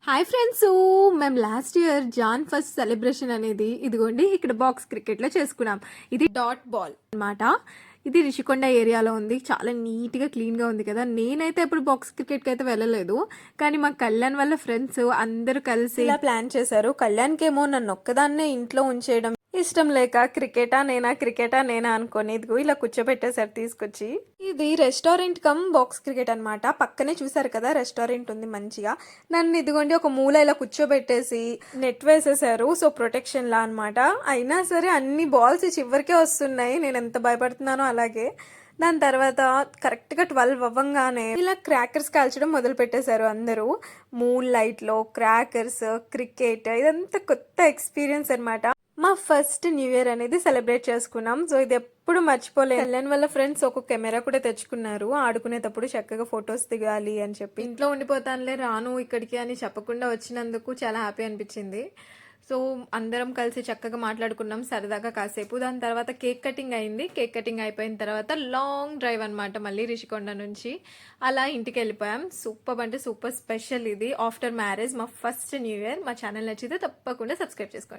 Hi friends, మేము last year Jan first celebration అనేది ఇదిగోండి ఇక్కడ బాక్స్ క్రికెట్లో చేసుకున్నాం. ఇది డాట్ బాల్ అన్నమాట. ఇది రిషికొండ ఏరియాలో ఉంది. చాలా నీట్గా క్లీన్గా ఉంది కదా. నేనైతే ఎప్పుడు బాక్స్ క్రికెట్కి అయితే వెళ్ళలేదు, కానీ మా కళ్యాణ్ వాళ్ళ ఫ్రెండ్స్ అందరూ కలిసి ఇలా ప్లాన్ చేశారు. కళ్యాణ్కి ఏమో నన్ను ఒక్కదాన్నే ఇంట్లో ఉంచేయడం ఇష్టం లేక క్రికెటా నేనా అనుకొని ఇదిగో ఇలా కూర్చోబెట్టేసారు తీసుకొచ్చి. ఇది రెస్టారెంట్ కమ్ బాక్స్ క్రికెట్ అనమాట. పక్కనే చూసారు కదా రెస్టారెంట్ ఉంది మంచిగా. నన్ను ఇదిగోండి ఒక మూల ఇలా కూర్చోబెట్టేసి నెట్ వేసేసారు. సో ప్రొటెక్షన్ లా అనమాట. అయినా సరే అన్ని బాల్స్ చివరికే వస్తున్నాయి. నేను ఎంత భయపడుతున్నానో అలాగే. దాని తర్వాత కరెక్ట్గా 12 అవ్వంగానే ఇలా క్రాకర్స్ కాల్చడం మొదలు పెట్టేశారు అందరూ. మూన్ లైట్లో క్రాకర్స్, క్రికెట్, ఇదంతా కొత్త ఎక్స్పీరియన్స్ అనమాట. మా ఫస్ట్ న్యూ ఇయర్ అనేది సెలబ్రేట్ చేసుకున్నాం. సో ఇది ఎప్పుడు మర్చిపోలేదు. కళ్యాణ్ వాళ్ళ ఫ్రెండ్స్ ఒక కెమెరా కూడా తెచ్చుకున్నారు. ఆడుకునేటప్పుడు చక్కగా ఫొటోస్ దిగాలి అని చెప్పి. ఇంట్లో ఉండిపోతానులే రాను ఇక్కడికి అని చెప్పకుండా వచ్చినందుకు చాలా హ్యాపీ అనిపించింది. సో అందరం కలిసి చక్కగా మాట్లాడుకున్నాం సరదాగా కాసేపు. దాని తర్వాత కేక్ కటింగ్ అయింది. కేక్ కటింగ్ అయిపోయిన తర్వాత లాంగ్ డ్రైవ్ అనమాట మళ్ళీ రిషికొండ నుంచి. అలా ఇంటికి వెళ్ళిపోయాం. సూపర్ అంటే సూపర్ స్పెషల్ ఇది ఆఫ్టర్ మ్యారేజ్ మా ఫస్ట్ న్యూ ఇయర్. మా ఛానల్ నచ్చితే తప్పకుండా సబ్స్క్రైబ్ చేసుకోండి.